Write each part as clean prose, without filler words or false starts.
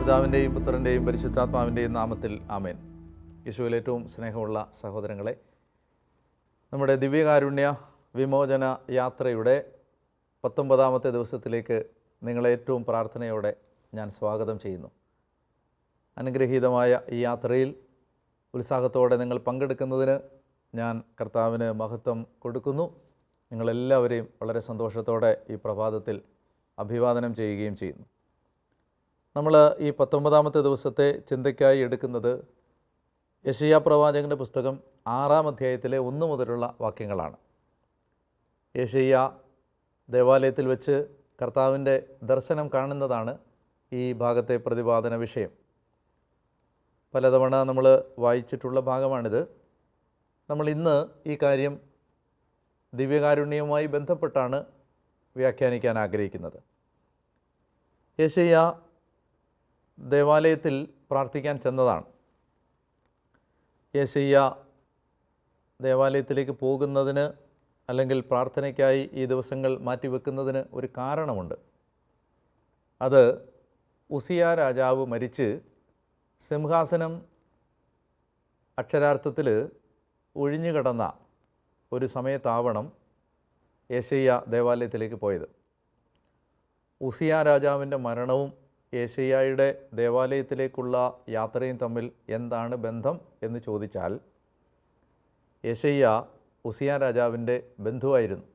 പിതാവിൻ്റെയും പുത്രൻ്റെയും പരിശുദ്ധാത്മാവിൻ്റെയും നാമത്തിൽ ആമേൻ. യേശുവിൽ ഏറ്റവും സ്നേഹമുള്ള സഹോദരങ്ങളെ, നമ്മുടെ ദിവ്യകാരുണ്യ വിമോചന യാത്രയുടെ 19ാമത്തെ ദിവസത്തിലേക്ക് നിങ്ങളെ ഏറ്റവും പ്രാർത്ഥനയോടെ ഞാൻ സ്വാഗതം ചെയ്യുന്നു. അനുഗ്രഹീതമായ ഈ യാത്രയിൽ ഉത്സാഹത്തോടെ നിങ്ങൾ പങ്കെടുക്കുന്നതിന് ഞാൻ കർത്താവിന് മഹത്വം കൊടുക്കുന്നു. നിങ്ങളെല്ലാവരെയും വളരെ സന്തോഷത്തോടെ ഈ പ്രഭാതത്തിൽ അഭിവാദനം ചെയ്യുകയും ചെയ്യുന്നു. നമ്മൾ ഈ 19ാമത്തെ ദിവസത്തെ ചിന്തയ്ക്കായി എടുക്കുന്നത് യെശയ്യാ പ്രവാചകൻ്റെ പുസ്തകം 6-ാം അധ്യായത്തിലെ 1 മുതലുള്ള വാക്യങ്ങളാണ്. യെശയ്യാ ദേവാലയത്തിൽ വെച്ച് കർത്താവിൻ്റെ ദർശനം കാണുന്നതാണ് ഈ ഭാഗത്തെ പ്രതിപാദന വിഷയം. പലതവണ നമ്മൾ വായിച്ചിട്ടുള്ള ഭാഗമാണിത്. നമ്മൾ ഇന്ന് ഈ കാര്യം ദിവ്യകാരുണ്യവുമായി ബന്ധപ്പെട്ടാണ് വ്യാഖ്യാനിക്കാൻ ആഗ്രഹിക്കുന്നത്. യെശയ്യാ ദേവാലയത്തിൽ പ്രാർത്ഥിക്കാൻ ചെന്നതാണ്. യെശയ്യാ ദേവാലയത്തിലേക്ക് പോകുന്നതിന് അല്ലെങ്കിൽ പ്രാർത്ഥനയ്ക്കായി ഈ ദിവസങ്ങൾ മാറ്റിവെക്കുന്നതിന് ഒരു കാരണമുണ്ട്. അത് ഉസിയാ രാജാവ് മരിച്ച് സിംഹാസനം അക്ഷരാർത്ഥത്തിൽ ഒഴിഞ്ഞുകിടന്ന ഒരു സമയത്താവണം യെശയ്യാ ദേവാലയത്തിലേക്ക് പോയത്. ഉസിയാ രാജാവിൻ്റെ മരണവും യെശയ്യായുടെ ദേവാലയത്തിലേക്കുള്ള യാത്രയും തമ്മിൽ എന്താണ് ബന്ധം എന്ന് ചോദിച്ചാൽ, യെശയ്യാ ഉസിയാ രാജാവിൻ്റെ ബന്ധുവായിരുന്നു.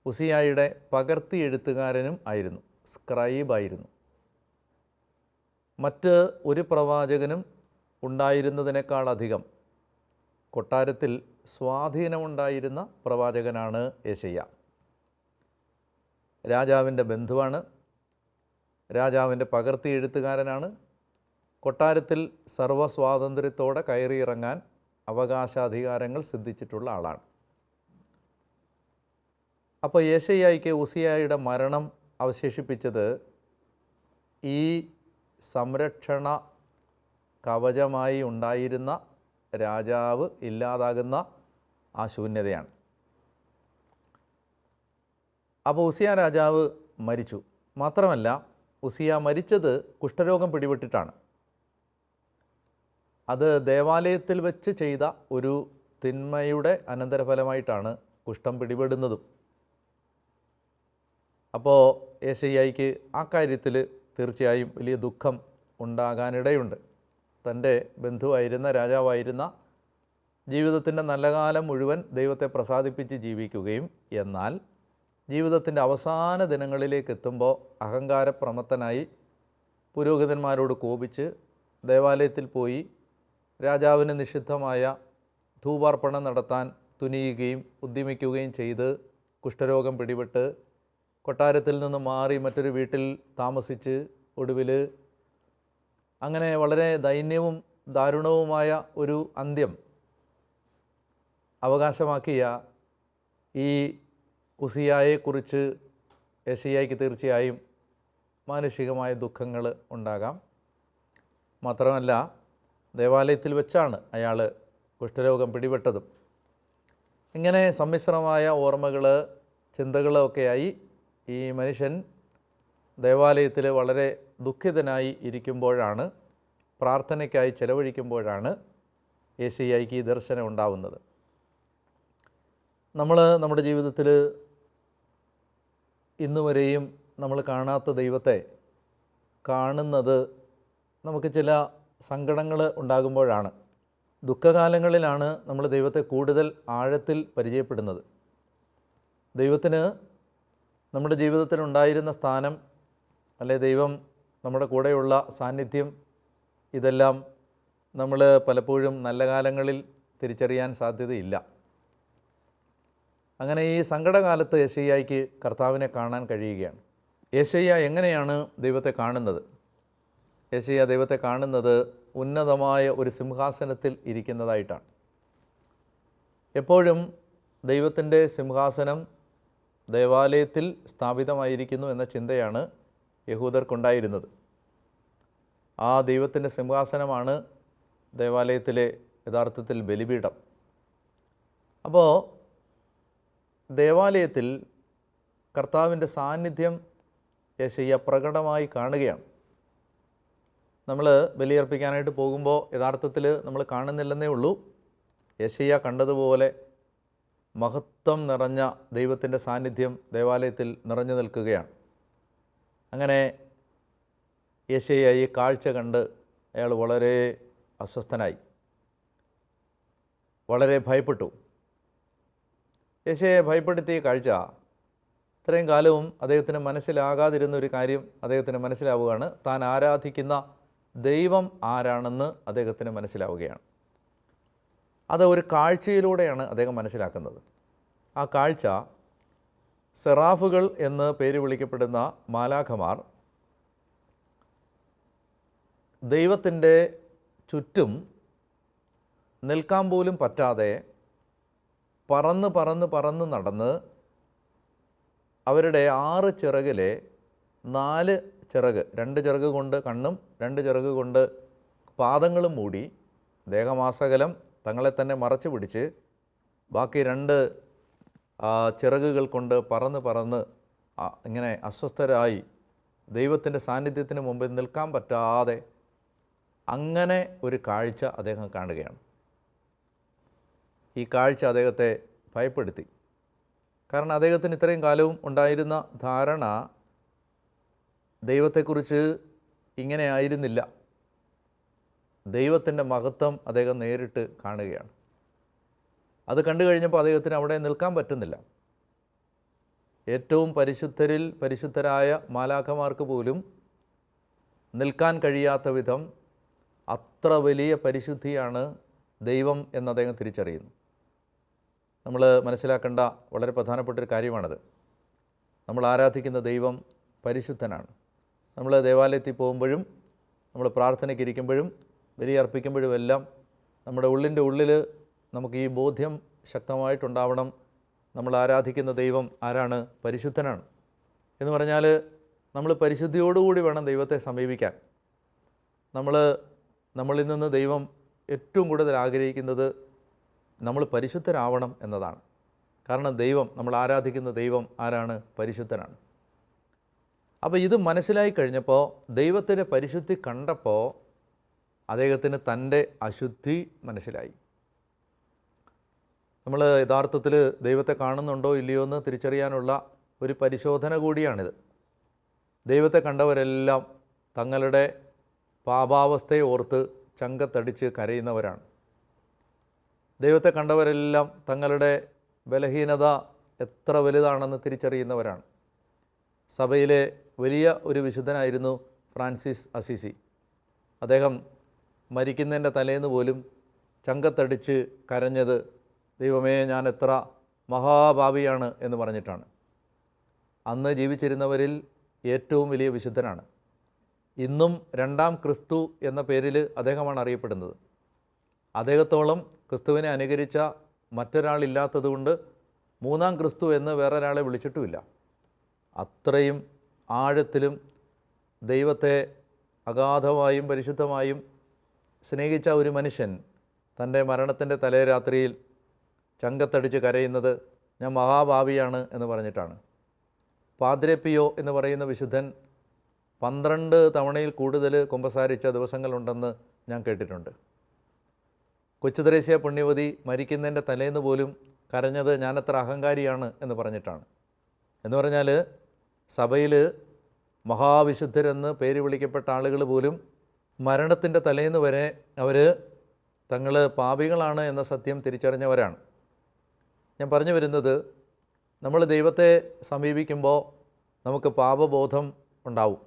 ഉസിയായുടെ പകർത്തി എഴുത്തുകാരനും ആയിരുന്നു, സ്ക്രൈബായിരുന്നു. മറ്റ് ഒരു പ്രവാചകനും ഉണ്ടായിരുന്നതിനേക്കാളധികം കൊട്ടാരത്തിൽ സ്വാധീനമുണ്ടായിരുന്ന പ്രവാചകനാണ് യെശയ്യാ. രാജാവിൻ്റെ ബന്ധുവാണ്, രാജാവിൻ്റെ പകർത്തി എഴുത്തുകാരനാണ്, കൊട്ടാരത്തിൽ സർവ്വസ്വാതന്ത്ര്യത്തോടെ കയറിയിറങ്ങാൻ അവകാശാധികാരങ്ങൾ സിദ്ധിച്ചിട്ടുള്ള ആളാണ്. അപ്പോൾ യെശയ്യായ്ക്ക് ഉസിയായുടെ മരണം അവശേഷിപ്പിച്ചത് ഈ സംരക്ഷണ കവചമായി ഉണ്ടായിരുന്ന രാജാവ് ഇല്ലാതാകുന്ന ആ ശൂന്യതയാണ്. അപ്പോൾ ഉസിയാ രാജാവ് മരിച്ചു. മാത്രമല്ല, ഉസിയ മരിച്ചത് കുഷ്ഠരോഗം പിടിപെട്ടിട്ടാണ്. അത് ദേവാലയത്തിൽ വെച്ച് ചെയ്ത ഒരു തിന്മയുടെ അനന്തരഫലമായിട്ടാണ് കുഷ്ഠം പിടിപെടുന്നതും. അപ്പോൾ യെശയ്യായ്ക്ക് ആ കാര്യത്തിൽ തീർച്ചയായും വലിയ ദുഃഖം ഉണ്ടാകാനിടയുണ്ട്. തൻ്റെ ബന്ധുവായിരുന്ന രാജാവായിരുന്ന ജീവിതത്തിൻ്റെ നല്ല കാലം മുഴുവൻ ദൈവത്തെ പ്രസാദിപ്പിച്ച് ജീവിക്കുകയും എന്നാൽ ജീവിതത്തിൻ്റെ അവസാന ദിനങ്ങളിലേക്ക് എത്തുമ്പോൾ അഹങ്കാരപ്രമത്തനായി പുരോഹിതന്മാരോട് കോപിച്ച് ദേവാലയത്തിൽ പോയി രാജാവിന് നിഷിദ്ധമായ ധൂപാർപ്പണം നടത്താൻ തുനിയുകയും ഉദ്യമിക്കുകയും ചെയ്ത് കുഷ്ഠരോഗം പിടിപെട്ട് കൊട്ടാരത്തിൽ നിന്ന് മാറി മറ്റൊരു വീട്ടിൽ താമസിച്ച് ഒടുവിൽ അങ്ങനെ വളരെ ദൈന്യവും ദാരുണവുമായ ഒരു അന്ത്യം അവകാശമാക്കിയ ഈ ഉസിയായെക്കുറിച്ച് യെശയ്യായ്ക്ക് തീർച്ചയായും മാനുഷികമായ ദുഃഖങ്ങൾ ഉണ്ടാകാം. മാത്രമല്ല, ദേവാലയത്തിൽ വെച്ചാണ് അയാൾ കുഷ്ഠരോഗം പിടിപെട്ടതും. ഇങ്ങനെ സമ്മിശ്രമായ ഓർമ്മകൾ, ചിന്തകളൊക്കെയായി ഈ മനുഷ്യൻ ദേവാലയത്തിൽ വളരെ ദുഃഖിതനായി ഇരിക്കുമ്പോഴാണ്, പ്രാർത്ഥനയ്ക്കായി ചെലവഴിക്കുമ്പോഴാണ് യെശയ്യായ്ക്ക് ഈ ദർശനം ഉണ്ടാവുന്നത്. നമ്മൾ നമ്മുടെ ജീവിതത്തിൽ ഇന്നുവരെയും നമ്മൾ കാണാത്ത ദൈവത്തെ കാണുന്നത് നമുക്ക് ചില സങ്കടങ്ങൾ ഉണ്ടാകുമ്പോഴാണ്. ദുഃഖകാലങ്ങളിലാണ് നമ്മൾ ദൈവത്തെ കൂടുതൽ ആഴത്തിൽ പരിചയപ്പെടുന്നത്. ദൈവത്തിന് നമ്മുടെ ജീവിതത്തിൽ ഉണ്ടായിരുന്ന സ്ഥാനം, അല്ലെ ദൈവം നമ്മുടെ കൂടെയുള്ള സാന്നിധ്യം, ഇതെല്ലാം നമ്മൾ പലപ്പോഴും നല്ല കാലങ്ങളിൽ തിരിച്ചറിയാൻ സാധ്യതയില്ല. അങ്ങനെ ഈ സങ്കടകാലത്ത് യെശയ്യായ്ക്ക് കർത്താവിനെ കാണാൻ കഴിയുകയാണ്. യെശയ്യാ എങ്ങനെയാണ് ദൈവത്തെ കാണുന്നത്? യെശയ്യാ ദൈവത്തെ കാണുന്നത് ഉന്നതമായ ഒരു സിംഹാസനത്തിൽ ഇരിക്കുന്നതായിട്ടാണ്. എപ്പോഴും ദൈവത്തിൻ്റെ സിംഹാസനം ദേവാലയത്തിൽ സ്ഥാപിതമായിരിക്കുന്നു എന്ന ചിന്തയാണ് യഹൂദർക്കുണ്ടായിരുന്നത്. ആ ദൈവത്തിൻ്റെ സിംഹാസനമാണ് ദേവാലയത്തിലെ യഥാർത്ഥത്തിൽ ബലിപീഠം. അപ്പോൾ ദേവാലയത്തിൽ കർത്താവിൻ്റെ സാന്നിധ്യം യെശയ്യാ പ്രകടമായി കാണുകയാണ്. നമ്മൾ ബലിയർപ്പിക്കാനായിട്ട് പോകുമ്പോൾ യഥാർത്ഥത്തിൽ നമ്മൾ കാണുന്നില്ലെന്നേ ഉള്ളൂ. യെശയ്യാ കണ്ടതുപോലെ മഹത്വം നിറഞ്ഞ ദൈവത്തിൻ്റെ സാന്നിധ്യം ദേവാലയത്തിൽ നിറഞ്ഞു നിൽക്കുകയാണ്. അങ്ങനെ യെശയ്യാ ഈ കാഴ്ച കണ്ട് അയാൾ വളരെ അസ്വസ്ഥനായി, വളരെ ഭയപ്പെട്ടു. യെശയ്യായെ ഭയപ്പെടുത്തിയ കാഴ്ച ഇത്രയും കാലവും അദ്ദേഹത്തിന് മനസ്സിലാകാതിരുന്ന ഒരു കാര്യം അദ്ദേഹത്തിന് മനസ്സിലാവുകയാണ്. താൻ ആരാധിക്കുന്ന ദൈവം ആരാണെന്ന് അദ്ദേഹത്തിന് മനസ്സിലാവുകയാണ്. അത് ഒരു കാഴ്ചയിലൂടെയാണ് അദ്ദേഹം മനസ്സിലാക്കുന്നത്. ആ കാഴ്ച സെറാഫുകൾ എന്ന് പേര് വിളിക്കപ്പെടുന്ന മാലാഖമാർ ദൈവത്തിൻ്റെ ചുറ്റും നിൽക്കാൻ പോലും പറ്റാതെ പറന്ന് പറന്ന് പറന്ന് നടന്ന് അവരുടെ 6 ചിറകിലെ 4 ചിറക്, 2 ചിറക് കൊണ്ട് കണ്ണും 2 ചിറക് കൊണ്ട് പാദങ്ങളും മൂടി ദേഹമാസകലം തങ്ങളെ തന്നെ മറച്ചു പിടിച്ച് ബാക്കി 2 ചിറകുകൾ കൊണ്ട് പറന്ന് പറന്ന് ഇങ്ങനെ അസ്വസ്ഥരായി ദൈവത്തിൻ്റെ സാന്നിധ്യത്തിന് മുമ്പിൽ നിൽക്കാൻ പറ്റാതെ അങ്ങനെ ഒരു കാഴ്ച അദ്ദേഹം കാണുകയാണ്. ഈ കാഴ്ച അദ്ദേഹത്തെ ഭയപ്പെടുത്തി. കാരണം അദ്ദേഹത്തിന് ഇത്രയും കാലവും ഉണ്ടായിരുന്ന ധാരണ ദൈവത്തെക്കുറിച്ച് ഇങ്ങനെ ആയിരുന്നില്ല. ദൈവത്തിൻ്റെ മഹത്വം അദ്ദേഹം നേരിട്ട് കാണുകയാണ്. അത് കണ്ടു കഴിഞ്ഞപ്പോൾ അദ്ദേഹത്തിന് അവിടെ നിൽക്കാൻ പറ്റുന്നില്ല. ഏറ്റവും പരിശുദ്ധരിൽ പരിശുദ്ധരായ മാലാഖമാർക്ക് പോലും നിൽക്കാൻ കഴിയാത്ത വിധം അത്ര വലിയ പരിശുദ്ധിയാണ് ദൈവം എന്ന് അദ്ദേഹം തിരിച്ചറിയുന്നു. നമ്മൾ മനസ്സിലാക്കേണ്ട വളരെ പ്രധാനപ്പെട്ടൊരു കാര്യമാണത്. നമ്മൾ ആരാധിക്കുന്ന ദൈവം പരിശുദ്ധനാണ്. നമ്മൾ ദേവാലയത്തിൽ പോകുമ്പോഴും നമ്മൾ പ്രാർത്ഥനയ്ക്ക് ഇരിക്കുമ്പോഴും ബലിയർപ്പിക്കുമ്പോഴും എല്ലാം നമ്മുടെ ഉള്ളിൻ്റെ ഉള്ളിൽ നമുക്ക് ഈ ബോധ്യം ശക്തമായിട്ടുണ്ടാവണം. നമ്മൾ ആരാധിക്കുന്ന ദൈവം ആരാണ്? പരിശുദ്ധനാണ്. എന്ന് പറഞ്ഞാൽ നമ്മൾ പരിശുദ്ധിയോടുകൂടി വേണം ദൈവത്തെ സമീപിക്കാൻ. നമ്മളിൽ നിന്ന് ദൈവം ഏറ്റവും കൂടുതൽ ആഗ്രഹിക്കുന്നത് നമ്മൾ പരിശുദ്ധരാവണം എന്നതാണ്. കാരണം നമ്മൾ ആരാധിക്കുന്ന ദൈവം ആരാണ്? പരിശുദ്ധനാണ്. അപ്പോൾ ഇത് മനസ്സിലായി കഴിഞ്ഞപ്പോൾ, ദൈവത്തിൻ്റെ പരിശുദ്ധി കണ്ടപ്പോൾ അദ്ദേഹത്തിന് തൻ്റെ അശുദ്ധി മനസ്സിലായി. നമ്മൾ യഥാർത്ഥത്തിൽ ദൈവത്തെ കാണുന്നുണ്ടോ ഇല്ലയോ എന്ന് തിരിച്ചറിയാനുള്ള ഒരു പരിശോധന കൂടിയാണിത്. ദൈവത്തെ കണ്ടവരെല്ലാം തങ്ങളുടെ പാപാവസ്ഥയെ ഓർത്ത് ചങ്കത്തടിച്ച് കരയുന്നവരാണ്. ദൈവത്തെ കണ്ടവരെല്ലാം തങ്ങളുടെ ബലഹീനത എത്ര വലുതാണെന്ന് തിരിച്ചറിയുന്നവരാണ്. സഭയിലെ വലിയ ഒരു വിശുദ്ധനായിരുന്നു ഫ്രാൻസിസ് അസീസി. അദ്ദേഹം മരിക്കുന്നതിൻ്റെ തലേന്ന് പോലും ചങ്കത്തടിച്ച് കരഞ്ഞത് ദൈവമേ ഞാൻ എത്ര മഹാഭാവിയാണ് എന്ന് പറഞ്ഞിട്ടാണ്. അന്ന് ജീവിച്ചിരുന്നവരിൽ ഏറ്റവും വലിയ വിശുദ്ധനാണ്. ഇന്നും 2ാം ക്രിസ്തു എന്ന പേരിൽ അദ്ദേഹമാണ് അറിയപ്പെടുന്നത്. അദ്ദേഹത്തോളം ക്രിസ്തുവിനെ അനുകരിച്ച മറ്റൊരാളില്ലാത്തതുകൊണ്ട് 3ാം ക്രിസ്തു എന്ന് വേറൊരാളെ വിളിച്ചിട്ടുമില്ല. അത്രയും ആഴത്തിലും ദൈവത്തെ അഗാധമായും പരിശുദ്ധമായും സ്നേഹിച്ച ഒരു മനുഷ്യൻ തൻ്റെ മരണത്തിൻ്റെ തലേ രാത്രിയിൽ ചങ്കത്തടിച്ച് കരയുന്നത് ഞാൻ മഹാഭാവിയാണ് എന്ന് പറഞ്ഞിട്ടാണ്. പാദ്രെ പിയോ എന്ന് പറയുന്ന വിശുദ്ധൻ 12 തവണയിൽ കൂടുതൽ കുമ്പസാരിച്ച ദിവസങ്ങളുണ്ടെന്ന് ഞാൻ കേട്ടിട്ടുണ്ട്. കൊച്ചു ത്രേസ്യ പുണ്യവതി മരിക്കുന്നതിൻ്റെ തലേന്ന് പോലും കരഞ്ഞത് ഞാനത്ര അഹങ്കാരിയാണ് എന്ന് പറഞ്ഞിട്ടാണ്. എന്ന് പറഞ്ഞാൽ സഭയിൽ മഹാവിശുദ്ധരെന്ന് പേര് വിളിക്കപ്പെട്ട ആളുകൾ പോലും മരണത്തിൻ്റെ തലേന്ന് വരെ അവർ തങ്ങൾ പാപികളാണ് എന്ന സത്യം തിരിച്ചറിഞ്ഞവരാണ്. ഞാൻ പറഞ്ഞു വരുന്നത്, നമ്മൾ ദൈവത്തെ സമീപിക്കുമ്പോൾ നമുക്ക് പാപബോധം ഉണ്ടാവും.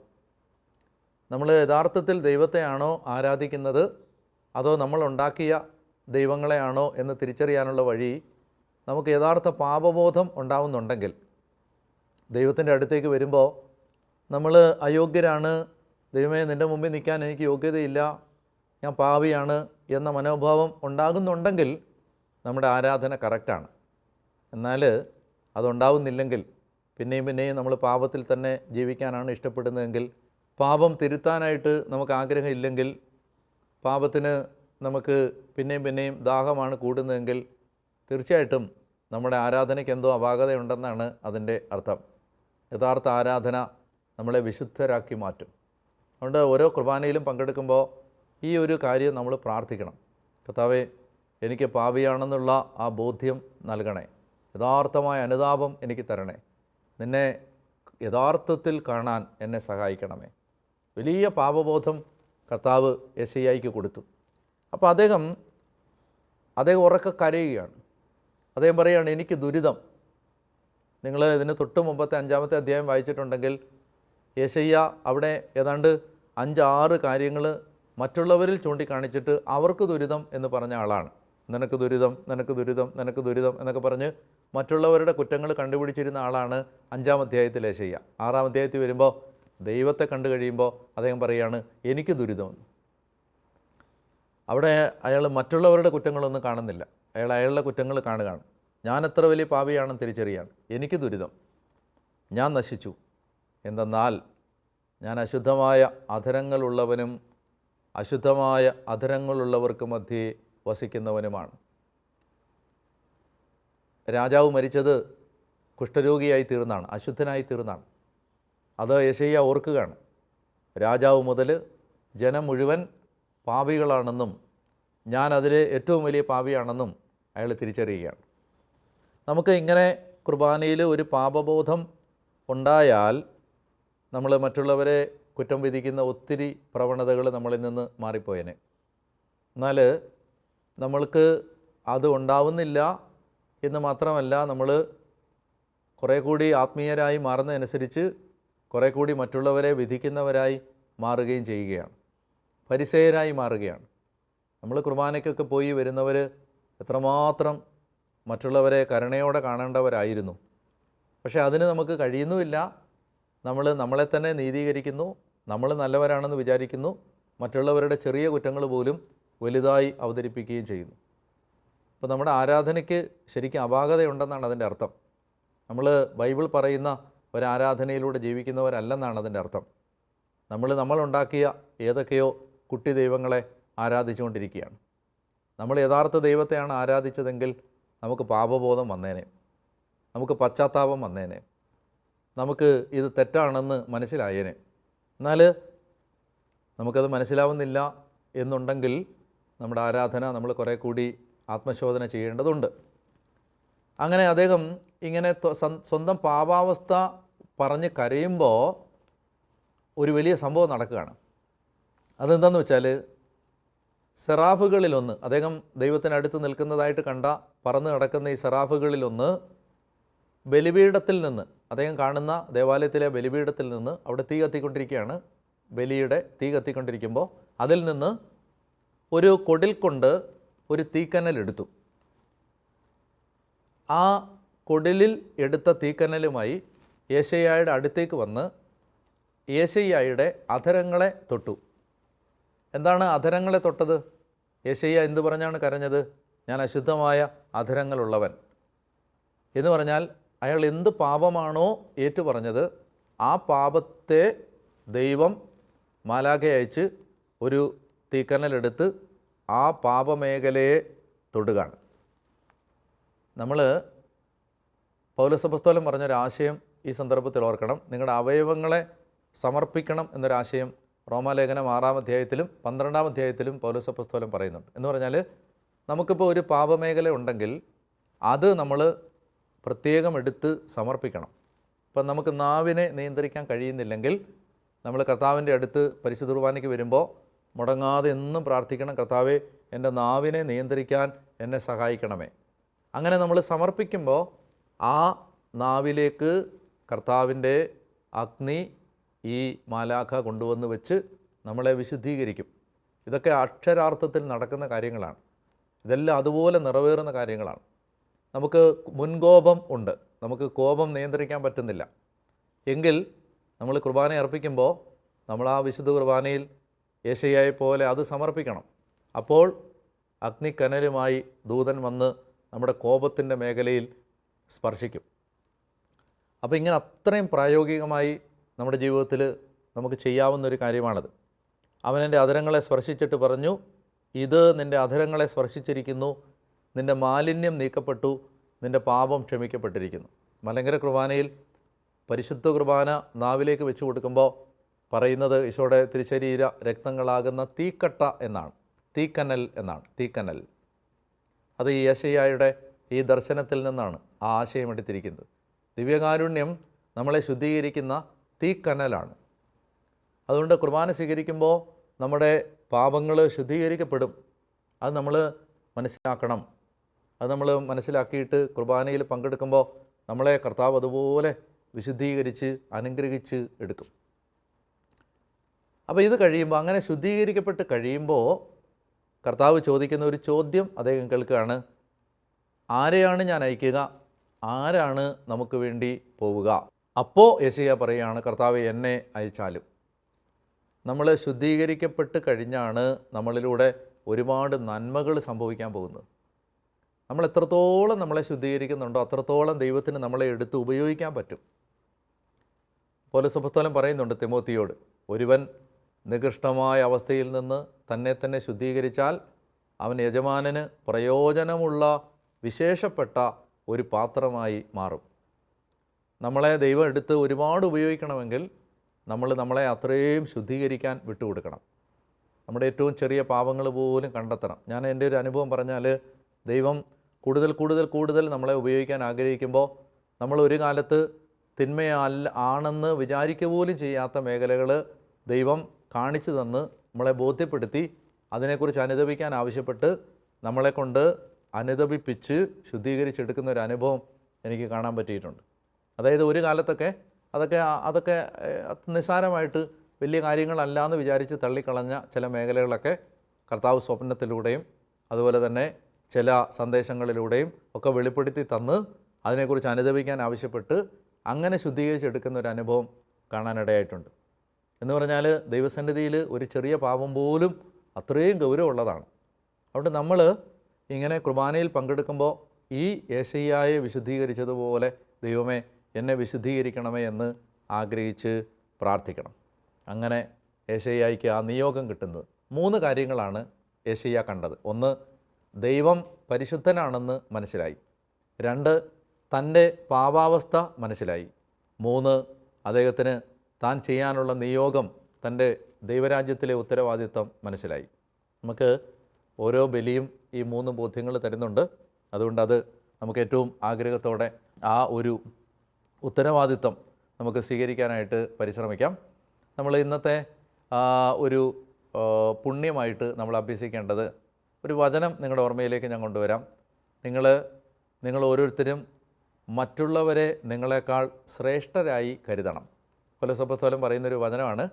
നമ്മൾ യഥാർത്ഥത്തിൽ ദൈവത്തെയാണോ ആരാധിക്കുന്നത് അതോ നമ്മളുണ്ടാക്കിയ ദൈവങ്ങളെയാണോ എന്ന് തിരിച്ചറിയാനുള്ള വഴി നമുക്ക് യഥാർത്ഥ പാപബോധം ഉണ്ടാവുന്നുണ്ടെങ്കിൽ ദൈവത്തിൻ്റെ അടുത്തേക്ക് വരുമ്പോൾ നമ്മൾ അയോഗ്യരാണ്, ദൈവമേ നിൻ്റെ മുമ്പിൽ നിൽക്കാൻ എനിക്ക് യോഗ്യതയില്ല, ഞാൻ പാപിയാണ് എന്ന മനോഭാവം ഉണ്ടാകുന്നുണ്ടെങ്കിൽ നമ്മുടെ ആരാധന കറക്റ്റാണ്. എന്നാൽ അതുണ്ടാവുന്നില്ലെങ്കിൽ പിന്നെയും നമ്മൾ പാപത്തിൽ തന്നെ ജീവിക്കാനാണ് ഇഷ്ടപ്പെടുന്നതെങ്കിൽ, പാപം തിരുത്താനായിട്ട് നമുക്ക് ആഗ്രഹമില്ലെങ്കിൽ, പാപത്തിന് നമുക്ക് പിന്നെയും ദാഹമാണ് കൂടുന്നതെങ്കിൽ തീർച്ചയായിട്ടും നമ്മുടെ ആരാധനയ്ക്ക് എന്തോ അപാകതയുണ്ടെന്നാണ് അതിൻ്റെ അർത്ഥം. യഥാർത്ഥ ആരാധന നമ്മളെ വിശുദ്ധരാക്കി മാറ്റും. അതുകൊണ്ട് ഓരോ കുർബാനയിലും പങ്കെടുക്കുമ്പോൾ ഈ ഒരു കാര്യം നമ്മൾ പ്രാർത്ഥിക്കണം. കർത്താവേ, എനിക്ക് പാപിയാണെന്നുള്ള ആ ബോധ്യം നൽകണേ, യഥാർത്ഥമായ അനുതാപം എനിക്ക് തരണേ, നിന്നെ യഥാർത്ഥത്തിൽ കാണാൻ എന്നെ സഹായിക്കണമേ. വലിയ പാപബോധം കർത്താവ് യെശയ്യായ്ക്ക് കൊടുത്തു. അപ്പോൾ അദ്ദേഹം ഉറക്കെ കരയുകയാണ്. അദ്ദേഹം പറയുകയാണ്, എനിക്ക് ദുരിതം. നിങ്ങൾ ഇതിന് തൊട്ട് മുമ്പത്തെ 5-ാമത്തെ അധ്യായം വായിച്ചിട്ടുണ്ടെങ്കിൽ യെശയ്യ അവിടെ ഏതാണ്ട് 5-6 കാര്യങ്ങൾ മറ്റുള്ളവരിൽ ചൂണ്ടിക്കാണിച്ചിട്ട് അവർക്ക് ദുരിതം എന്ന് പറഞ്ഞ ആളാണ്. നിനക്ക് ദുരിതം, നിനക്ക് ദുരിതം, നിനക്ക് ദുരിതം എന്നൊക്കെ പറഞ്ഞ് മറ്റുള്ളവരുടെ കുറ്റങ്ങൾ കണ്ടുപിടിച്ചിരുന്ന ആളാണ് 5-ാം അധ്യായത്തിൽ യെശയ്യ. 6-ാം അധ്യായത്തിൽ വരുമ്പോൾ ദൈവത്തെ കണ്ടു കഴിയുമ്പോൾ അദ്ദേഹം പറയുകയാണ്, എനിക്ക് ദുരിതമെന്ന്. അവിടെ അയാൾ മറ്റുള്ളവരുടെ കുറ്റങ്ങളൊന്നും കാണുന്നില്ല, അയാളുടെ കുറ്റങ്ങൾ കാണുകയാണ്. ഞാൻ എത്ര വലിയ പാപിയാണെന്ന് തിരിച്ചറിയാണ്. എനിക്ക് ദുരിതം, ഞാൻ നശിച്ചു. എന്തെന്നാൽ ഞാൻ അശുദ്ധമായ അധരങ്ങളുള്ളവനും അശുദ്ധമായ അധരങ്ങളുള്ളവർക്ക് മധ്യേ വസിക്കുന്നവനുമാണ്. രാജാവ് മരിച്ചത് കുഷ്ഠരോഗിയായി തീർന്നാണ്, അശുദ്ധനായി തീർന്നാണ്. അത് യെശയ്യ ഓർക്കുകയാണ്. രാജാവ് മുതൽ ജനം മുഴുവൻ പാപികളാണെന്നും ഞാൻ അതിൽ ഏറ്റവും വലിയ പാപിയാണെന്നും അയാൾ തിരിച്ചറിയുകയാണ്. നമുക്ക് ഇങ്ങനെ കുർബാനയിൽ ഒരു പാപബോധം ഉണ്ടായാൽ നമ്മൾ മറ്റുള്ളവരെ കുറ്റം വിധിക്കുന്ന ഒത്തിരി പ്രവണതകൾ നമ്മളിൽ നിന്ന് മാറിപ്പോയേനെ. എന്നാൽ നമ്മൾക്ക് അത് ഉണ്ടാവുന്നില്ല എന്ന് മാത്രമല്ല, നമ്മൾ കുറേ കൂടി ആത്മീയരായി മാറുന്നതനുസരിച്ച് കുറേ കൂടി മറ്റുള്ളവരെ വിധിക്കുന്നവരായി മാറുകയും ചെയ്യുകയാണ്, ഫരിസേയരായി മാറുകയാണ്. നമ്മൾ കുർബാനയ്ക്കൊക്കെ പോയി വരുന്നവർ എത്രമാത്രം മറ്റുള്ളവരെ കരുണയോടെ കാണേണ്ടവരായിരുന്നു. പക്ഷേ അതിന് നമുക്ക് കഴിയുന്നുമില്ല. നമ്മൾ നമ്മളെ തന്നെ നീതീകരിക്കുന്നു, നമ്മൾ നല്ലവരാണെന്ന് വിചാരിക്കുന്നു, മറ്റുള്ളവരുടെ ചെറിയ കുറ്റങ്ങൾ പോലും വലുതായി അവതരിപ്പിക്കുകയും ചെയ്യുന്നു. അപ്പോൾ നമ്മുടെ ആരാധനയ്ക്ക് ശരിക്കും അപാകതയുണ്ടെന്നാണ് അതിൻ്റെ അർത്ഥം. നമ്മൾ ബൈബിൾ പറയുന്ന ഒരാരാധനയിലൂടെ ജീവിക്കുന്നവരല്ലെന്നാണ് അതിൻ്റെ അർത്ഥം. നമ്മളുണ്ടാക്കിയ ഏതൊക്കെയോ കുട്ടി ദൈവങ്ങളെ ആരാധിച്ചുകൊണ്ടിരിക്കുകയാണ്. നമ്മൾ യഥാർത്ഥ ദൈവത്തെയാണ് ആരാധിച്ചതെങ്കിൽ നമുക്ക് പാപബോധം വന്നേനെ, നമുക്ക് പശ്ചാത്താപം വന്നേനെ, നമുക്ക് ഇത് തെറ്റാണെന്ന് മനസ്സിലായേനെ. എന്നാൽ നമുക്കത് മനസ്സിലാവുന്നില്ല എന്നുണ്ടെങ്കിൽ നമ്മുടെ ആരാധന നമ്മൾ കുറേ കൂടി ആത്മശോധന ചെയ്യേണ്ടതുണ്ട്. അങ്ങനെ അദ്ദേഹം ഇങ്ങനെ സ്വന്തം പാപാവസ്ഥ പറഞ്ഞ് കരയുമ്പോൾ ഒരു വലിയ സംഭവം നടക്കുകയാണ്. അതെന്താണെന്ന് വെച്ചാൽ, സെറാഫുകളിലൊന്ന്, അദ്ദേഹം ദൈവത്തിനടുത്ത് നിൽക്കുന്നതായിട്ട് കണ്ട പറന്ന് കിടക്കുന്ന ഈ സെറാഫുകളിലൊന്ന് ബലിപീഠത്തിൽ നിന്ന്, അദ്ദേഹം കാണുന്ന ദേവാലയത്തിലെ ബലിപീഠത്തിൽ നിന്ന് അവിടെ തീ കത്തിക്കൊണ്ടിരിക്കുകയാണ്. ബലിയുടെ തീ കത്തിക്കൊണ്ടിരിക്കുമ്പോൾ അതിൽ നിന്ന് ഒരു കൊടിൽ കൊണ്ട് ഒരു തീക്കനലെടുത്തു. ആ കൊടിലിൽ എടുത്ത തീക്കനലുമായി യെശയ്യായുടെ അടുത്തേക്ക് വന്ന് യെശയ്യായുടെ അധരങ്ങളെ തൊട്ടു. എന്താണ് അധരങ്ങളെ തൊട്ടത്? യെശയ്യ എന്ത് പറഞ്ഞാണ് കരഞ്ഞത്? ഞാൻ അശുദ്ധമായ അധരങ്ങളുള്ളവൻ എന്ന് പറഞ്ഞാൽ അയാൾ എന്ത് പാപമാണോ ഏറ്റുപറഞ്ഞത് ആ പാപത്തെ ദൈവം മാലാഖ അയച്ച് ഒരു തീക്കനലെടുത്ത് ആ പാപമേഖലയെ തൊടുകയാണ്. നമ്മൾ പൗലോസപ്പോസ്തലൻ പറഞ്ഞൊരാശയം ഈ സന്ദർഭത്തിൽ ഓർക്കണം. നിങ്ങളുടെ അവയവങ്ങളെ സമർപ്പിക്കണം എന്നൊരാശയം റോമാലേഖനം 6-ാം അധ്യായത്തിലും 12-ാം അധ്യായത്തിലും പൗലോസപ്പോസ്തലൻ പറയുന്നുണ്ട്. എന്ന് പറഞ്ഞാൽ നമുക്കിപ്പോൾ ഒരു പാപമേഖല ഉണ്ടെങ്കിൽ അത് നമ്മൾ പ്രത്യേകം എടുത്ത് സമർപ്പിക്കണം. ഇപ്പം നമുക്ക് നാവിനെ നിയന്ത്രിക്കാൻ കഴിയുന്നില്ലെങ്കിൽ നമ്മൾ കർത്താവിൻ്റെ അടുത്ത് പരിശുദ്ധ കുർബാനയ്ക്ക് വരുമ്പോൾ മുടങ്ങാതെ എന്നും പ്രാർത്ഥിക്കണം, കർത്താവേ എൻ്റെ നാവിനെ നിയന്ത്രിക്കാൻ എന്നെ സഹായിക്കണമേ. അങ്ങനെ നമ്മൾ സമർപ്പിക്കുമ്പോൾ ആ നാവിലേക്ക് കർത്താവിൻ്റെ അഗ്നി ഈ മാലാഖ കൊണ്ടുവന്ന് വെച്ച് നമ്മളെ വിശുദ്ധീകരിക്കും. ഇതൊക്കെ അക്ഷരാർത്ഥത്തിൽ നടക്കുന്ന കാര്യങ്ങളാണ്. ഇതെല്ലാം അതുപോലെ നിറവേറുന്ന കാര്യങ്ങളാണ്. നമുക്ക് മുൻകോപം ഉണ്ട്, നമുക്ക് കോപം നിയന്ത്രിക്കാൻ പറ്റുന്നില്ല എങ്കിൽ നമ്മൾ കുർബാന അർപ്പിക്കുമ്പോൾ നമ്മൾ ആ വിശുദ്ധ കുർബാനയിൽ യെശയ്യായെ പോലെ അത് സമർപ്പിക്കണം. അപ്പോൾ അഗ്നിക്കനലുമായി ദൂതൻ വന്ന് നമ്മുടെ കോപത്തിൻ്റെ മേഖലയിൽ സ്പർശിക്കും. അപ്പോൾ ഇങ്ങനെ അത്രയും പ്രായോഗികമായി നമ്മുടെ ജീവിതത്തിൽ നമുക്ക് ചെയ്യാവുന്നൊരു കാര്യമാണത്. അവനെൻ്റെ അധരങ്ങളെ സ്പർശിച്ചിട്ട് പറഞ്ഞു, ഇത് നിൻ്റെ അധരങ്ങളെ സ്പർശിച്ചിരിക്കുന്നു, നിൻ്റെ മാലിന്യം നീക്കപ്പെട്ടു, നിൻ്റെ പാപം ക്ഷമിക്കപ്പെട്ടിരിക്കുന്നു. മലങ്കര കുർബാനയിൽ പരിശുദ്ധ കുർബാന നാവിലേക്ക് വെച്ച് കൊടുക്കുമ്പോൾ പറയുന്നത് ഈശോയുടെ തിരുശരീര രക്തങ്ങളാകുന്ന തീക്കട്ട എന്നാണ്, തീക്കനൽ എന്നാണ്. തീക്കനൽ അത് ഈ യെശയ്യായുടെ ഈ ദർശനത്തിൽ നിന്നാണ് ആ ആശയം എടുത്തിരിക്കുന്നത്. ദിവ്യകാരുണ്യം നമ്മളെ ശുദ്ധീകരിക്കുന്ന തീക്കനലാണ്. അതുകൊണ്ട് കുർബാന സ്വീകരിക്കുമ്പോൾ നമ്മുടെ പാപങ്ങൾ ശുദ്ധീകരിക്കപ്പെടും. അത് നമ്മൾ മനസ്സിലാക്കണം. അത് നമ്മൾ മനസ്സിലാക്കിയിട്ട് കുർബാനയിൽ പങ്കെടുക്കുമ്പോൾ നമ്മളെ കർത്താവ് അതുപോലെ വിശുദ്ധീകരിച്ച് അനുഗ്രഹിച്ച് എടുക്കും. അപ്പോൾ ഇത് കഴിയുമ്പോൾ, അങ്ങനെ ശുദ്ധീകരിക്കപ്പെട്ട് കഴിയുമ്പോൾ കർത്താവ് ചോദിക്കുന്ന ഒരു ചോദ്യം അദ്ദേഹം കേൾക്കുകയാണ്: ആരെയാണ് ഞാൻ അയക്കുക? ആരാണ് നമുക്ക് വേണ്ടി പോവുക? അപ്പോൾ യെശയ്യാ പറയുകയാണ്, കർത്താവേ, എന്നെ അയച്ചാലും. നമ്മൾ ശുദ്ധീകരിക്കപ്പെട്ട് കഴിഞ്ഞാണ് നമ്മളിലൂടെ ഒരുപാട് നന്മകൾ സംഭവിക്കാൻ പോകുന്നത്. നമ്മൾ എത്രത്തോളം നമ്മളെ ശുദ്ധീകരിക്കുന്നുണ്ടോ അത്രത്തോളം ദൈവത്തിന് നമ്മളെ എടുത്ത് ഉപയോഗിക്കാൻ പറ്റും. പൗലോസ് അപ്പോസ്തലൻ പറയുന്നുണ്ട് തിമോത്തിയോട്, ഒരുവൻ നികൃഷ്ടമായ അവസ്ഥയിൽ നിന്ന് തന്നെ ശുദ്ധീകരിച്ചാൽ അവൻ യജമാനന് പ്രയോജനമുള്ള വിശേഷപ്പെട്ട ഒരു പാത്രമായി മാറും. നമ്മളെ ദൈവം എടുത്ത് ഒരുപാട് ഉപയോഗിക്കണമെങ്കിൽ നമ്മളെ അത്രയും ശുദ്ധീകരിക്കാൻ വിട്ടുകൊടുക്കണം. നമ്മുടെ ഏറ്റവും ചെറിയ പാപങ്ങൾ പോലും കണ്ടെത്തണം. ഞാൻ എൻ്റെ ഒരു അനുഭവം പറഞ്ഞാൽ, ദൈവം കൂടുതൽ നമ്മളെ ഉപയോഗിക്കാൻ ആഗ്രഹിക്കുമ്പോൾ നമ്മൾ ഒരു കാലത്ത് ആണെന്ന് വിചാരിക്കുക പോലും ചെയ്യാത്ത മേഖലകൾ ദൈവം കാണിച്ചു തന്ന് നമ്മളെ ബോധ്യപ്പെടുത്തി അതിനെക്കുറിച്ച് അനുദപിക്കാൻ ആവശ്യപ്പെട്ട് നമ്മളെ കൊണ്ട് അനുദപിപ്പിച്ച് ശുദ്ധീകരിച്ചെടുക്കുന്ന ഒരു അനുഭവം എനിക്ക് കാണാൻ പറ്റിയിട്ടുണ്ട്. അതായത് ഒരു കാലത്തൊക്കെ അതൊക്കെ നിസ്സാരമായിട്ട് വലിയ കാര്യങ്ങളല്ല എന്ന് വിചാരിച്ച് തള്ളിക്കളഞ്ഞ ചില മേഖലകളൊക്കെ കർത്താവ് സ്വപ്നത്തിലൂടെയും അതുപോലെ തന്നെ ചില സന്ദേശങ്ങളിലൂടെയും ഒക്കെ വെളിപ്പെടുത്തി തന്ന് അതിനെക്കുറിച്ച് അനുദപിക്കാൻ ആവശ്യപ്പെട്ട് അങ്ങനെ ശുദ്ധീകരിച്ചെടുക്കുന്ന ഒരു അനുഭവം കാണാനിടയായിട്ടുണ്ട്. എന്ന് പറഞ്ഞാൽ ദൈവസന്നിധിയിൽ ഒരു ചെറിയ പാപം പോലും അത്രയും ഗൗരവമുള്ളതാണ്. അതുകൊണ്ട് നമ്മൾ ഇങ്ങനെ കുർബാനയിൽ പങ്കെടുക്കുമ്പോൾ ഈ യെശയ്യായെ വിശുദ്ധീകരിച്ചതുപോലെ ദൈവമേ എന്നെ വിശുദ്ധീകരിക്കണമേ എന്ന് ആഗ്രഹിച്ച് പ്രാർത്ഥിക്കണം. അങ്ങനെ യെശയ്യായ്ക്ക് ആ നിയോഗം കിട്ടുന്നത് 3 കാര്യങ്ങളാണ് യെശയ്യാ കണ്ടത്. 1, ദൈവം പരിശുദ്ധനാണെന്ന് മനസ്സിലായി. 2, തൻ്റെ പാപാവസ്ഥ മനസ്സിലായി. 3, അദ്ദേഹത്തിന് താൻ ചെയ്യാനുള്ള നിയോഗം, തൻ്റെ ദൈവരാജ്യത്തിലെ ഉത്തരവാദിത്വം മനസ്സിലായി. നമുക്ക് ഓരോ ബലിയും ഈ 3 ബോധ്യങ്ങൾ തരുന്നുണ്ട്. അതുകൊണ്ട് അത് നമുക്ക് ഏറ്റവും ആഗ്രഹത്തോടെ ആ ഒരു ഉത്തരവാദിത്വം നമുക്ക് സ്വീകരിക്കാനായിട്ട് പരിശ്രമിക്കാം. നമ്മൾ ഇന്നത്തെ ഒരു പുണ്യമായിട്ട് നമ്മൾ അഭ്യസിക്കേണ്ടത് ഒരു വചനം നിങ്ങളുടെ ഓർമ്മയിലേക്ക് ഞാൻ കൊണ്ടുവരാം. നിങ്ങൾ ഓരോരുത്തരും മറ്റുള്ളവരെ നിങ്ങളെക്കാൾ ശ്രേഷ്ഠരായി കരുതണം. പൗലോസ് അപ്പോസ്തലൻ പറയുന്നൊരു വചനമാണ്,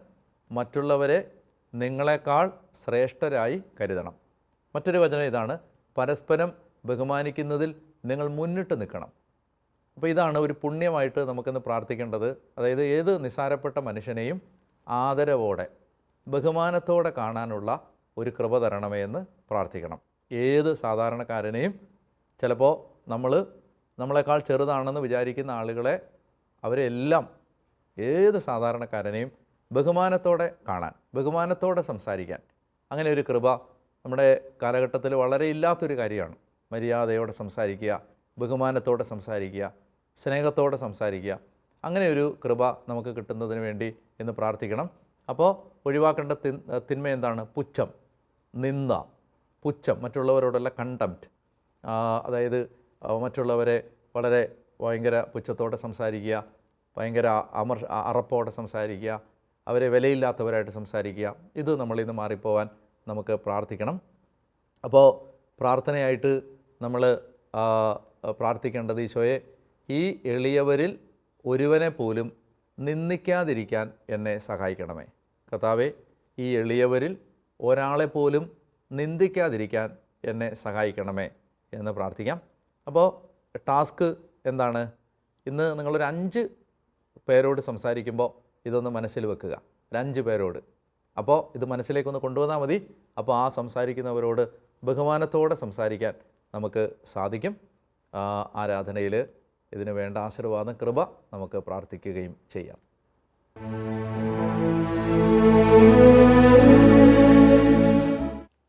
മറ്റുള്ളവരെ നിങ്ങളെക്കാൾ ശ്രേഷ്ഠരായി കരുതണം. മറ്റൊരു വചനം ഇതാണ്, പരസ്പരം ബഹുമാനിക്കുന്നതിൽ നിങ്ങൾ മുന്നിട്ട് നിൽക്കണം. അപ്പോൾ ഇതാണ് ഒരു പുണ്യമായിട്ട് നമുക്കിന്ന് പ്രാർത്ഥിക്കേണ്ടത്. അതായത് ഏത് നിസ്സാരപ്പെട്ട മനുഷ്യനെയും ആദരവോടെ ബഹുമാനത്തോടെ കാണാനുള്ള ഒരു കൃപ തരണമേ എന്ന് പ്രാർത്ഥിക്കണം. ഏത് സാധാരണക്കാരനെയും, ചിലപ്പോൾ നമ്മളെക്കാൾ ചെറുതാണെന്ന് വിചാരിക്കുന്ന ആളുകളെ, അവരെല്ലാം, ഏത് സാധാരണക്കാരനെയും ബഹുമാനത്തോടെ കാണാൻ, ബഹുമാനത്തോടെ സംസാരിക്കാൻ, അങ്ങനെ ഒരു കൃപ നമ്മുടെ കാലഘട്ടത്തിൽ വളരെ ഇല്ലാത്തൊരു കാര്യമാണ്. മര്യാദയോടെ സംസാരിക്കുക, ബഹുമാനത്തോടെ സംസാരിക്കുക, സ്നേഹത്തോടെ സംസാരിക്കുക. അങ്ങനെ ഒരു കൃപ നമുക്ക് കിട്ടുന്നതിന് വേണ്ടി ഇന്ന് പ്രാർത്ഥിക്കണം. അപ്പോൾ ഒഴിവാക്കേണ്ട തിന്മ എന്താണ്? പുച്ഛം, നിന്ദ, പുച്ഛം, മറ്റുള്ളവരോടുള്ള കണ്ടംപ്റ്റ്. അതായത് മറ്റുള്ളവരെ വളരെ ഭയങ്കര പുച്ഛത്തോടെ സംസാരിക്കുക, ഭയങ്കര അറപ്പോടെ സംസാരിക്കുക, അവരെ വിലയില്ലാത്തവരായിട്ട് സംസാരിക്കുക. ഇത് നമ്മളിന്ന് മാറിപ്പോവാൻ നമുക്ക് പ്രാർത്ഥിക്കണം. അപ്പോൾ പ്രാർത്ഥനയായിട്ട് നമ്മൾ പ്രാർത്ഥിക്കേണ്ടത്, ഈശോയെ, ഈ എളിയവരിൽ ഒരുവനെ പോലും നിന്ദിക്കാതിരിക്കാൻ എന്നെ സഹായിക്കണമേ. കർത്താവേ, ഈ എളിയവരിൽ ഒരാളെപ്പോലും നിന്ദിക്കാതിരിക്കാൻ എന്നെ സഹായിക്കണമേ എന്ന് പ്രാർത്ഥിക്കാം. അപ്പോൾ ടാസ്ക് എന്താണ്? ഇന്ന് നിങ്ങളൊരു 5 പേരോട് സംസാരിക്കുമ്പോൾ ഇതൊന്ന് മനസ്സിൽ വെക്കുക. ഒരു 5 പേരോട്. അപ്പോൾ ഇത് മനസ്സിലേക്കൊന്ന് കൊണ്ടുവന്നാൽ മതി. അപ്പോൾ ആ സംസാരിക്കുന്നവരോട് ബഹുമാനത്തോടെ സംസാരിക്കാൻ നമുക്ക് സാധിക്കും. ആരാധനയിൽ ഇതിന് വേണ്ട ആശീർവാദം, കൃപ നമുക്ക് പ്രാർത്ഥിക്കുകയും ചെയ്യാം.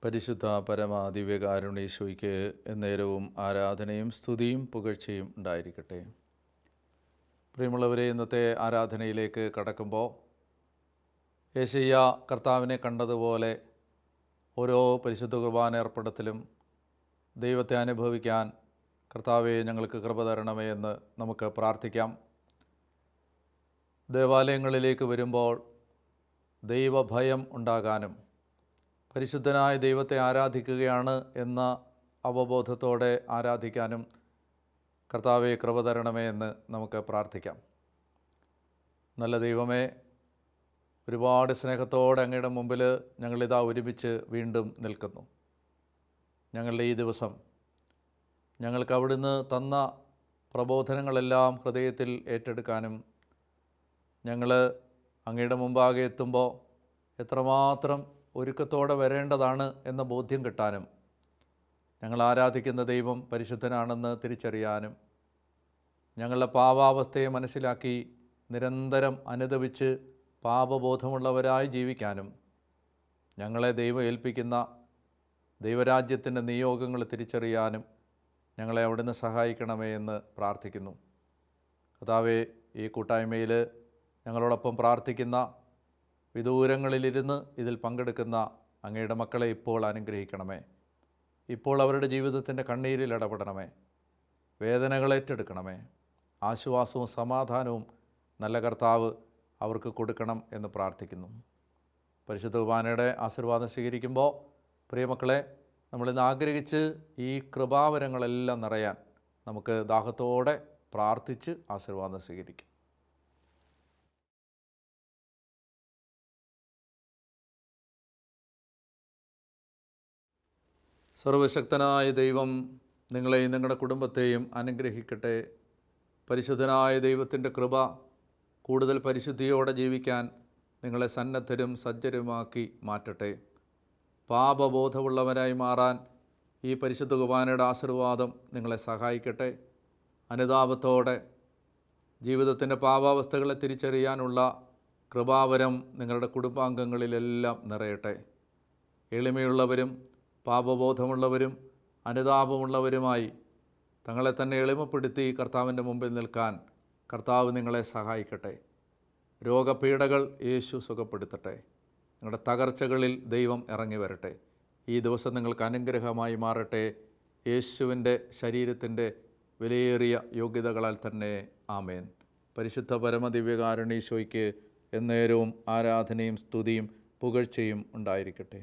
പരിശുദ്ധ പരമ ദിവ്യകാരുണ്യേശോയ്ക്ക് എന്നേരവും ആരാധനയും സ്തുതിയും പുകഴ്ചയും ഉണ്ടായിരിക്കട്ടെ. പ്രിയമുള്ളവരെ, ഇന്നത്തെ ആരാധനയിലേക്ക് കടക്കുമ്പോൾ യെശയ്യാ കർത്താവിനെ കണ്ടതുപോലെ ഓരോ പരിശുദ്ധ കുർബാന ഏർപ്പെടത്തിലും ദൈവത്തെ അനുഭവിക്കാൻ കർത്താവെ ഞങ്ങൾക്ക് കൃപ തരണമേ എന്ന് നമുക്ക് പ്രാർത്ഥിക്കാം. ദേവാലയങ്ങളിലേക്ക് വരുമ്പോൾ ദൈവഭയം ഉണ്ടാകാനും പരിശുദ്ധനായ ദൈവത്തെ ആരാധിക്കുകയാണ് എന്ന അവബോധത്തോടെ ആരാധിക്കാനും കർത്താവെ കൃപ തരണമേ എന്ന് നമുക്ക് പ്രാർത്ഥിക്കാം. നല്ല ദൈവമേ, ഒരുപാട് സ്നേഹത്തോടെ അങ്ങയുടെ മുമ്പിൽ ഞങ്ങളിതാ ഒരുമിച്ച് വീണ്ടും നിൽക്കുന്നു. ഞങ്ങളുടെ ഈ ദിവസം ഞങ്ങൾക്ക് അവിടുന്ന് തന്ന പ്രബോധനങ്ങളെല്ലാം ഹൃദയത്തിൽ ഏറ്റെടുക്കാനും ഞങ്ങൾ അങ്ങയുടെ മുമ്പാകെ എത്തുമ്പോൾ എത്രമാത്രം ഒരുക്കത്തോടെ വരേണ്ടതാണ് എന്ന ബോധ്യം കിട്ടാനും ഞങ്ങൾ ആരാധിക്കുന്ന ദൈവം പരിശുദ്ധനാണെന്ന് തിരിച്ചറിയാനും ഞങ്ങളുടെ പാപാവസ്ഥയെ മനസ്സിലാക്കി നിരന്തരം അനുദപിച്ച് പാപബോധമുള്ളവരായി ജീവിക്കാനും ഞങ്ങളെ ദൈവം ഏൽപ്പിക്കുന്ന ദൈവരാജ്യത്തിൻ്റെ നിയോഗങ്ങൾ തിരിച്ചറിയാനും ഞങ്ങളെ അവിടുന്ന് സഹായിക്കണമേ എന്ന് പ്രാർത്ഥിക്കുന്നു. കർത്താവേ, ഈ കൂട്ടായ്മയിൽ ഞങ്ങളോടൊപ്പം പ്രാർത്ഥിക്കുന്ന വിദൂരങ്ങളിലിരുന്ന് ഇതിൽ പങ്കെടുക്കുന്ന അങ്ങയുടെ മക്കളെ ഇപ്പോൾ അനുഗ്രഹിക്കണമേ. ഇപ്പോൾ അവരുടെ ജീവിതത്തിൻ്റെ കണ്ണീരിൽ ഇടപെടണമേ. വേദനകൾ ഏറ്റെടുക്കണമേ. ആശ്വാസവും സമാധാനവും നല്ല കർത്താവ് അവർക്ക് കൊടുക്കണം എന്ന് പ്രാർത്ഥിക്കുന്നു. പരിശുദ്ധ കുർബാനയുടെ ആശീർവാദം സ്വീകരിക്കുമ്പോൾ പ്രിയമക്കളെ, നമ്മളിന്ന് ആഗ്രഹിച്ച് ഈ കൃപാവരങ്ങളെല്ലാം നിറയാൻ നമുക്ക് ദാഹത്തോടെ പ്രാർത്ഥിച്ച് ആശീർവാദം സ്വീകരിക്കും. സർവശക്തനായ ദൈവം നിങ്ങളെയും നിങ്ങളുടെ കുടുംബത്തെയും അനുഗ്രഹിക്കട്ടെ. പരിശുദ്ധനായ ദൈവത്തിൻ്റെ കൃപ കൂടുതൽ പരിശുദ്ധിയോടെ ജീവിക്കാൻ നിങ്ങളെ സന്നദ്ധരും സജ്ജരുമാക്കി മാറ്റട്ടെ. പാപബോധമുള്ളവരായി മാറാൻ ഈ പരിശുദ്ധ കുർബാനയുടെ ആശീർവാദം നിങ്ങളെ സഹായിക്കട്ടെ. അനുതാപത്തോടെ ജീവിതത്തിൻ്റെ പാപാവസ്ഥകളെ തിരിച്ചറിയാനുള്ള കൃപാവരം നിങ്ങളുടെ കുടുംബാംഗങ്ങളിലെല്ലാം നിറയട്ടെ. എളിമയുള്ളവരും പാപബോധമുള്ളവരും അനുതാപമുള്ളവരുമായി തങ്ങളെ തന്നെ എളിമപ്പെടുത്തി കർത്താവിൻ്റെ മുമ്പിൽ നിൽക്കാൻ കർത്താവ് നിങ്ങളെ സഹായിക്കട്ടെ. രോഗപീഠകൾ യേശു സുഖപ്പെടുത്തട്ടെ. നിങ്ങളുടെ തകർച്ചകളിൽ ദൈവം ഇറങ്ങി വരട്ടെ. ഈ ദിവസം നിങ്ങൾക്ക് അനുഗ്രഹമായി മാറട്ടെ. യേശുവിൻ്റെ ശരീരത്തിൻ്റെ വിലയേറിയ യോഗ്യതകളാൽ തന്നെ. ആമേൻ. പരിശുദ്ധ പരമദിവ്യകാരുണ്യ ഈശോയ്ക്ക് എന്നേരവും ആരാധനയും സ്തുതിയും പുകഴ്ചയും ഉണ്ടായിരിക്കട്ടെ.